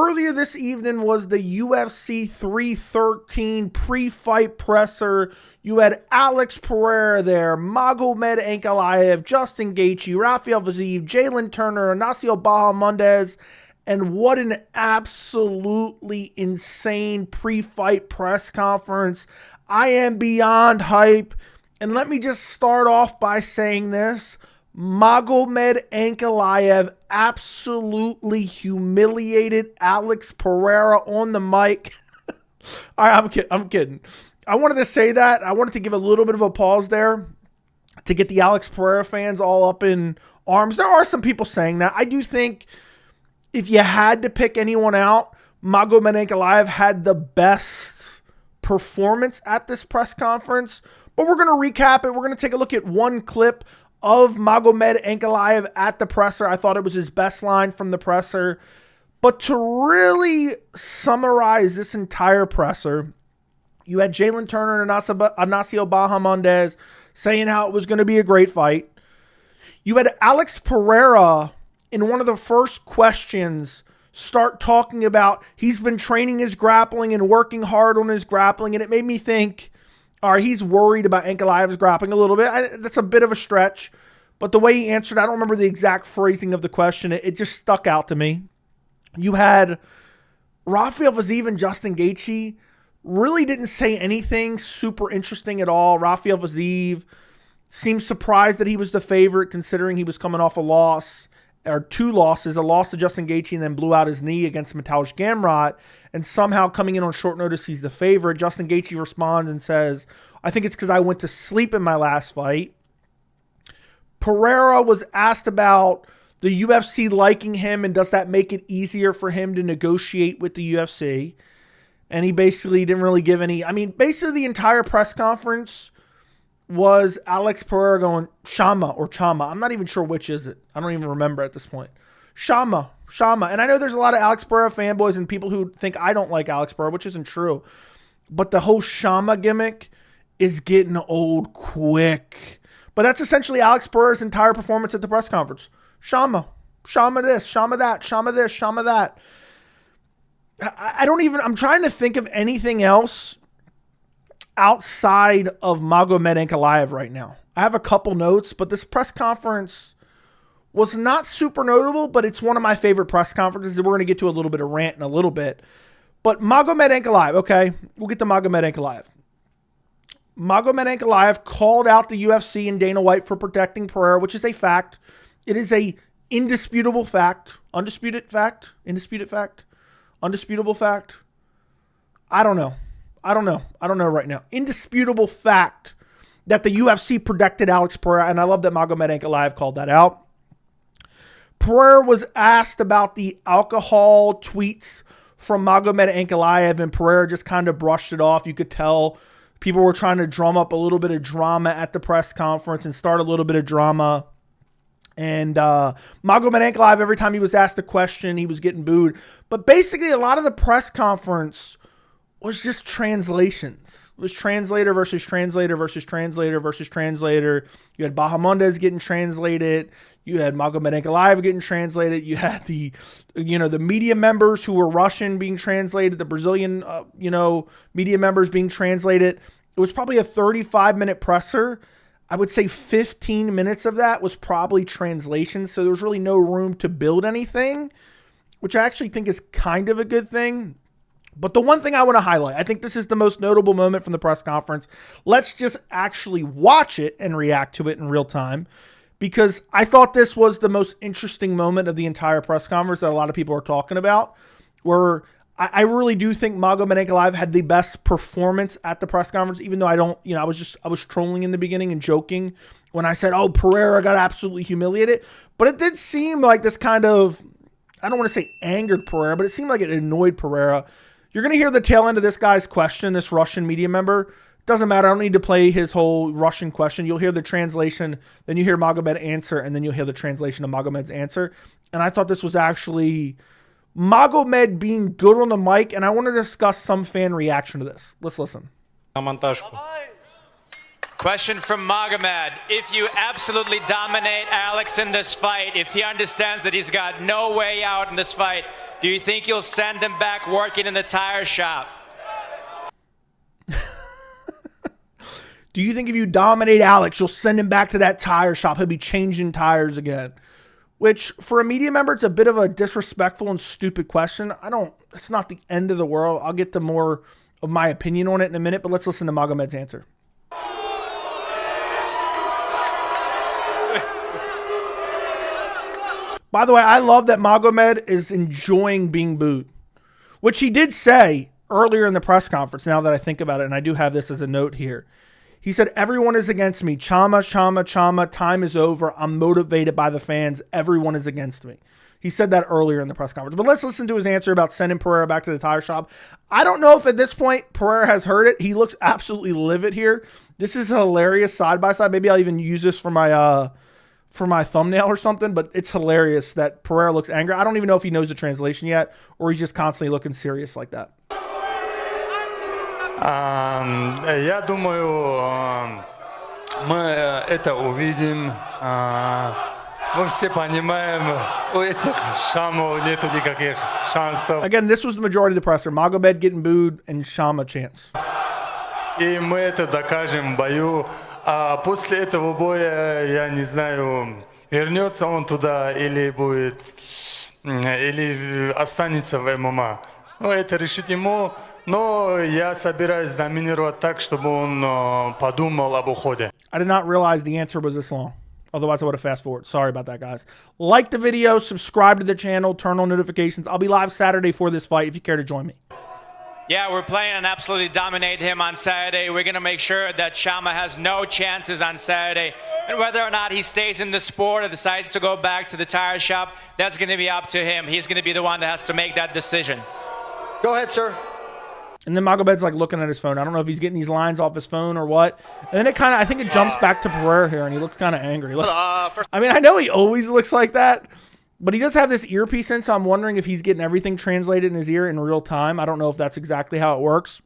Earlier this evening was the UFC 313 pre-fight presser. You had Alex Pereira there, Magomed Ankalaev, Justin Gaethje, Rafael Fiziev, Jalen Turner, Ignacio Bahamondes, and what an absolutely insane pre-fight press conference. I am beyond hype. And let me just start off by saying this. Magomed Ankalaev absolutely humiliated Alex Pereira on the mic. All right, I'm kidding. I wanted to say that. I wanted to give a little bit of a pause there to get the Alex Pereira fans all up in arms. There are some people saying that. I do think if you had to pick anyone out, Magomed Ankalaev had the best performance at this press conference. But we're going to recap it. We're going to take a look at one clip of Magomed Ankalaev at the presser. I thought it was his best line from the presser. But to really summarize this entire presser, you had Jalen Turner and Ignacio Bahamondes saying how it was going to be a great fight. You had Alex Pereira in one of the first questions start talking about he's been training his grappling and working hard on his grappling. And it made me think, all right, he's worried about Ankalaev's grappling a little bit. That's a bit of a stretch. But the way he answered, I don't remember the exact phrasing of the question. It just stuck out to me. You had Rafael Fiziev and Justin Gaethje really didn't say anything super interesting at all. Rafael Fiziev seemed surprised that he was the favorite considering he was coming off a loss, or two losses, a loss to Justin Gaethje and then blew out his knee against Mateusz Gamrot. And somehow coming in on short notice, he's the favorite. Justin Gaethje responds and says, I think it's because I went to sleep in my last fight. Pereira was asked about the UFC liking him and does that make it easier for him to negotiate with the UFC? And he basically didn't really give any. I mean, basically the entire press conference was Alex Pereira going, Shama or Chama. I'm not even sure which is it. I don't even remember at this point. Shama. And I know there's a lot of Alex Pereira fanboys and people who think I don't like Alex Pereira, which isn't true. But the whole Shama gimmick is getting old quick. But that's essentially Alex Pereira's entire performance at the press conference. Shama this, Shama that, Shama this, Shama that. I'm trying to think of anything else outside of Magomed Ankalaev right now. I have a couple notes, but this press conference was not super notable, but it's one of my favorite press conferences. We're going to get to a little bit of rant in a little bit. But Magomed Ankalaev, okay, we'll get to Magomed Ankalaev. Magomed Ankalaev called out the UFC and Dana White for protecting Pereira, which is a fact. It is a indisputable fact. Undisputed fact? Indisputed fact? Undisputable fact? I don't know right now. Indisputable fact that the UFC protected Alex Pereira, and I love that Magomed Ankalaev called that out. Pereira was asked about the alcohol tweets from Magomed Ankalaev, and Pereira just kind of brushed it off. You could tell people were trying to drum up a little bit of drama at the press conference and start a little bit of drama. And Magomed Ankalaev, every time he was asked a question, he was getting booed. But basically, a lot of the press conference was just translations. It was translator versus translator versus translator versus translator. You had Bahamondes getting translated. You had Magomed Ankalaev getting translated. You had the media members who were Russian being translated. The Brazilian, media members being translated. It was probably a 35-minute presser. I would say 15 minutes of that was probably translation. So there was really no room to build anything, which I actually think is kind of a good thing. But the one thing I want to highlight, I think this is the most notable moment from the press conference. Let's just actually watch it and react to it in real time, because I thought this was the most interesting moment of the entire press conference that a lot of people are talking about, where I really do think Magomed Ankalaev had the best performance at the press conference, even though I was trolling in the beginning and joking when I said, oh, Pereira got absolutely humiliated. But it did seem like this kind of, I don't want to say angered Pereira, but it seemed like it annoyed Pereira. You're going to hear the tail end of this guy's question, this Russian media member. Doesn't matter. I don't need to play his whole Russian question. You'll hear the translation, then you hear Magomed answer, and then you'll hear the translation of Magomed's answer. And I thought this was actually Magomed being good on the mic, and I want to discuss some fan reaction to this. Let's listen. На монтажку. Question from Magomed. If you absolutely dominate Alex in this fight, if he understands that he's got no way out in this fight, do you think you'll send him back working in the tire shop? Do you think if you dominate Alex, you'll send him back to that tire shop? He'll be changing tires again. Which, for a media member, it's a bit of a disrespectful and stupid question. It's not the end of the world. I'll get to more of my opinion on it in a minute, but let's listen to Magomed's answer. By the way, I love that Magomed is enjoying being booed, which he did say earlier in the press conference, now that I think about it, and I do have this as a note here. He said, everyone is against me. Chama, chama, chama. Time is over. I'm motivated by the fans. Everyone is against me. He said that earlier in the press conference. But let's listen to his answer about sending Pereira back to the tire shop. I don't know if at this point Pereira has heard it. He looks absolutely livid here. This is a hilarious side-by-side. Maybe I'll even use this for my thumbnail or something, but it's hilarious that Pereira looks angry. I don't even know if he knows the translation yet, or he's just constantly looking serious like that. Я думаю, мы это увидим. Мы все понимаем, у этих шамов нету никаких шансов. Again, this was the majority of the presser. Magomed getting booed and Shama chants. И мы это докажем в бою. А после этого боя, я не знаю, вернется он туда или будет, или останется в ММА. Ну, это решит ему. Но я собираюсь доминировать так, чтобы он подумал об уходе. I did not realize the answer was this long. Otherwise, I would have fast forward. Sorry about that, guys. Like the video, subscribe to the channel, turn on notifications. I'll be live Saturday for this fight if you care to join me. Yeah, we're planning on absolutely dominate him on Saturday. We're going to make sure that Shama has no chances on Saturday. And whether or not he stays in the sport or decides to go back to the tire shop, that's going to be up to him. He's going to be the one that has to make that decision. Go ahead, sir. And then Magomed's like looking at his phone. I don't know if he's getting these lines off his phone or what. And then it kind of, I think it jumps back to Pereira here, and he looks kind of angry. Look, I mean, I know he always looks like that, but he does have this earpiece in, so I'm wondering if he's getting everything translated in his ear in real time. I don't know if that's exactly how it works.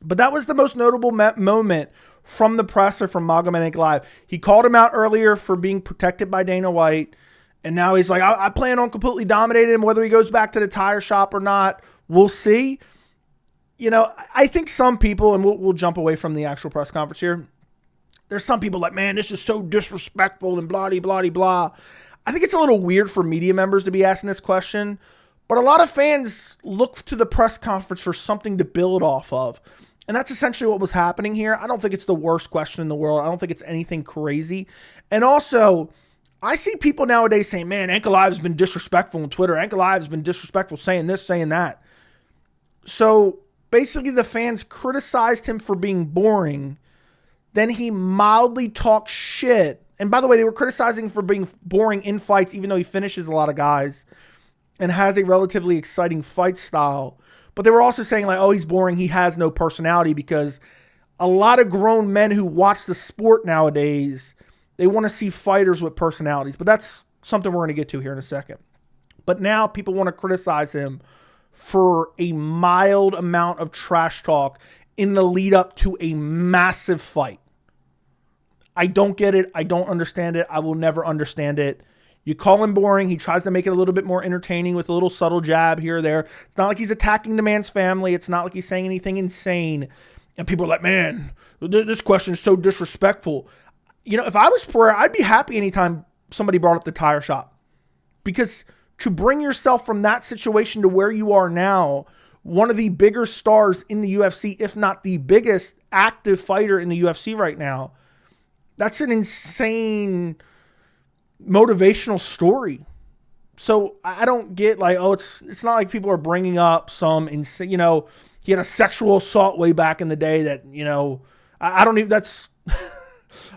But that was the most notable moment from the presser from Magomed Ankalaev. He called him out earlier for being protected by Dana White, and now he's like, I plan on completely dominating him, whether he goes back to the tire shop or not. We'll see. You know, I think some people, and we'll jump away from the actual press conference here. There's some people like, man, this is so disrespectful and blah, blah, blah, blah. I think it's a little weird for media members to be asking this question, but a lot of fans look to the press conference for something to build off of. And that's essentially what was happening here. I don't think it's the worst question in the world. I don't think it's anything crazy. And also, I see people nowadays saying, man, Ankalaev's been disrespectful on Twitter. Ankalaev's been disrespectful saying this, saying that. So basically, the fans criticized him for being boring. Then he mildly talked shit. And by the way, they were criticizing for being boring in fights, even though he finishes a lot of guys and has a relatively exciting fight style. But they were also saying like, oh, he's boring. He has no personality, because a lot of grown men who watch the sport nowadays, they want to see fighters with personalities. But that's something we're going to get to here in a second. But now people want to criticize him for a mild amount of trash talk in the lead up to a massive fight. I don't get it. I don't understand it. I will never understand it. You call him boring. He tries to make it a little bit more entertaining with a little subtle jab here or there. It's not like he's attacking the man's family. It's not like he's saying anything insane. And people are like, man, this question is so disrespectful. You know, if I was Pereira, I'd be happy anytime somebody brought up the tire shop, because to bring yourself from that situation to where you are now, one of the bigger stars in the UFC, if not the biggest active fighter in the UFC right now, that's an insane motivational story. So I don't get like, oh, it's not like people are bringing up some insane, you know, he had a sexual assault way back in the day that, you know, I don't even, that's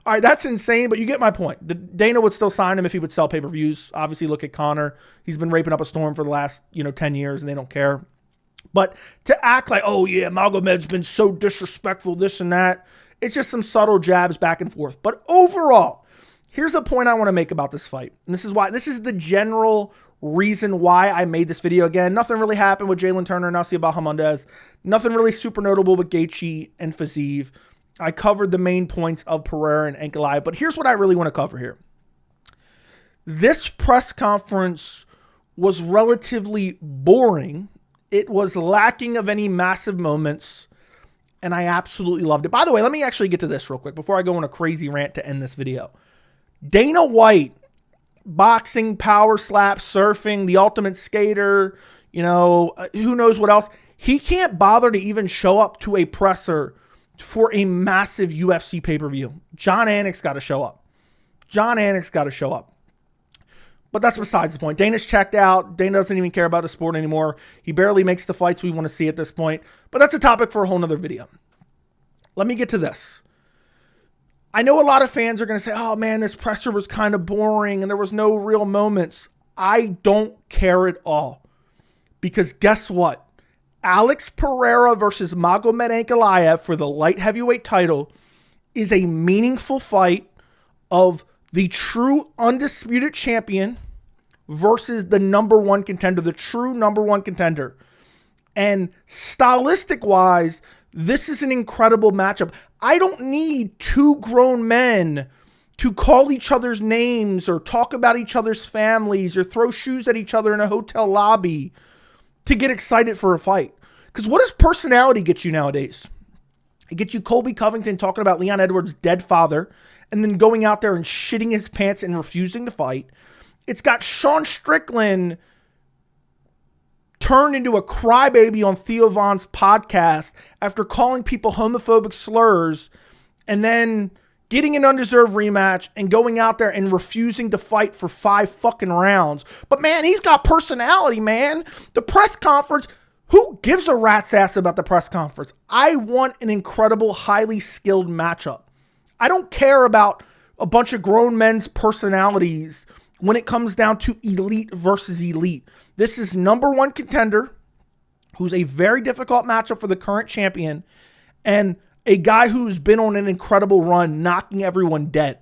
all right, that's insane, but you get my point. Dana would still sign him if he would sell pay-per-views. Obviously, look at Conor. He's been raping up a storm for the last, 10 years, and they don't care. But to act like, oh, yeah, Magomed's been so disrespectful, this and that, it's just some subtle jabs back and forth. But overall, here's a point I want to make about this fight. And this is the general reason why I made this video. Again, nothing really happened with Jalen Turner and Nasia Bahamondes. Nothing really super notable with Gaethje and Fiziev. I covered the main points of Pereira and Ankalaev, but here's what I really want to cover here. This press conference was relatively boring. It was lacking of any massive moments, and I absolutely loved it. By the way, let me actually get to this real quick before I go on a crazy rant to end this video. Dana White, boxing, power slap, surfing, the ultimate skater, who knows what else. He can't bother to even show up to a presser for a massive UFC pay-per-view. John Anik's got to show up. But that's besides the point. Dana's checked out. Dana doesn't even care about the sport anymore. He barely makes the fights we want to see at this point. But that's a topic for a whole nother video. Let me get to this. I know a lot of fans are going to say, oh man, this presser was kind of boring and there was no real moments. I don't care at all. Because guess what? Alex Pereira versus Magomed Ankalaev for the light heavyweight title is a meaningful fight of the true undisputed champion versus the number one contender, the true number one contender. And stylistic wise, this is an incredible matchup. I don't need two grown men to call each other's names or talk about each other's families or throw shoes at each other in a hotel lobby to get excited for a fight. Because what does personality get you nowadays? It gets you Colby Covington talking about Leon Edwards' dead father and then going out there and shitting his pants and refusing to fight. It's got Sean Strickland turned into a crybaby on Theo Von's podcast after calling people homophobic slurs and then getting an undeserved rematch and going out there and refusing to fight for 5 fucking rounds. But man, he's got personality, man. The press conference, who gives a rat's ass about the press conference? I want an incredible, highly skilled matchup. I don't care about a bunch of grown men's personalities when it comes down to elite versus elite. This is number one contender who's a very difficult matchup for the current champion and a guy who's been on an incredible run, knocking everyone dead.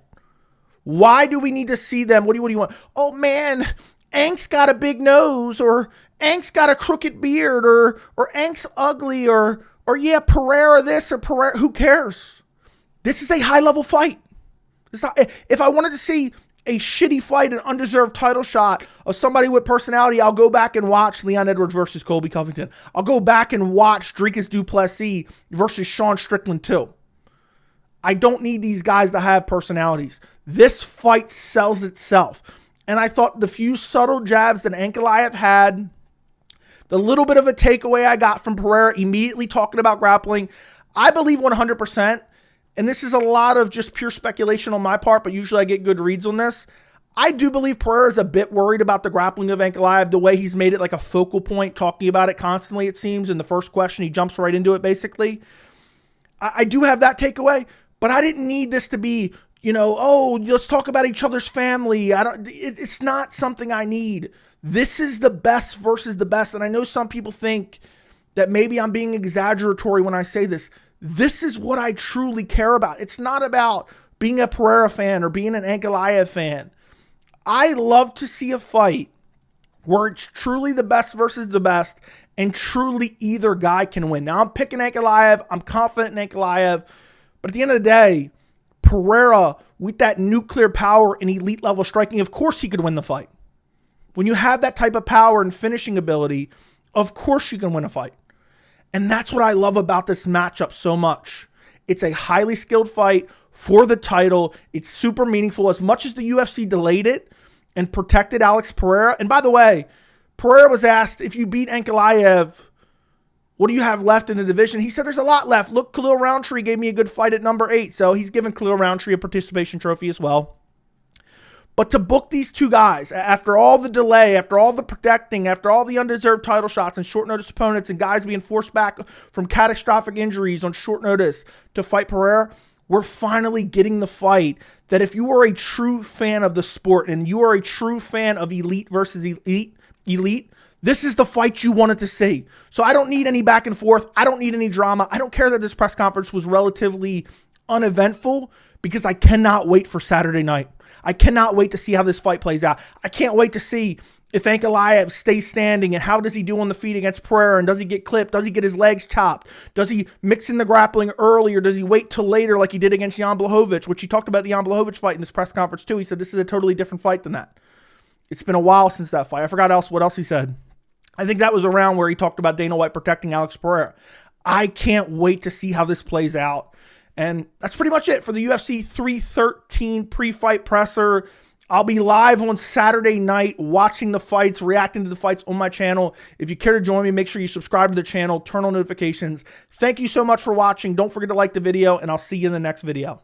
Why do we need to see them? What do you want? Oh man, Ank's got a big nose, or Ank's got a crooked beard, or Ank's ugly, or yeah, Pereira this or Pereira. Who cares? This is a high-level fight. If I wanted to see a shitty fight, an undeserved title shot of somebody with personality, I'll go back and watch Leon Edwards versus Colby Covington. I'll go back and watch Dricus du Plessis versus Sean Strickland too. I don't need these guys to have personalities. This fight sells itself. And I thought the few subtle jabs that Ankalaev had, the little bit of a takeaway I got from Pereira immediately talking about grappling, I believe 100%, and this is a lot of just pure speculation on my part, but usually I get good reads on this. I do believe Pereira is a bit worried about the grappling of Ankalaev, the way he's made it like a focal point, talking about it constantly, it seems. In the first question, he jumps right into it, basically. I do have that takeaway, but I didn't need this to be, oh, let's talk about each other's family. It's not something I need. This is the best versus the best, and I know some people think that maybe I'm being exaggeratory when I say this. This is what I truly care about. It's not about being a Pereira fan or being an Ankalaev fan. I love to see a fight where it's truly the best versus the best and truly either guy can win. Now, I'm picking Ankalaev. I'm confident in Ankalaev. But at the end of the day, Pereira, with that nuclear power and elite level striking, of course he could win the fight. When you have that type of power and finishing ability, of course you can win a fight. And that's what I love about this matchup so much. It's a highly skilled fight for the title. It's super meaningful. As much as the UFC delayed it and protected Alex Pereira. And by the way, Pereira was asked, if you beat Ankalaev, what do you have left in the division? He said, there's a lot left. Look, Khalil Roundtree gave me a good fight at number 8. So he's given Khalil Roundtree a participation trophy as well. But to book these two guys, after all the delay, after all the protecting, after all the undeserved title shots and short notice opponents and guys being forced back from catastrophic injuries on short notice to fight Pereira, we're finally getting the fight that if you are a true fan of the sport and you are a true fan of elite versus elite, this is the fight you wanted to see. So I don't need any back and forth. I don't need any drama. I don't care that this press conference was relatively uneventful because I cannot wait for Saturday night. I cannot wait to see how this fight plays out. I can't wait to see if Ankalaev stays standing, and how does he do on the feet against Pereira, and does he get clipped? Does he get his legs chopped? Does he mix in the grappling early, or does he wait till later like he did against Jan Blachowicz, which he talked about the Jan Blachowicz fight in this press conference too. He said this is a totally different fight than that. It's been a while since that fight. I forgot what else he said. I think that was around where he talked about Dana White protecting Alex Pereira. I can't wait to see how this plays out. And that's pretty much it for the UFC 313 pre-fight presser. I'll be live on Saturday night watching the fights, reacting to the fights on my channel. If you care to join me, make sure you subscribe to the channel, turn on notifications. Thank you so much for watching. Don't forget to like the video, and I'll see you in the next video.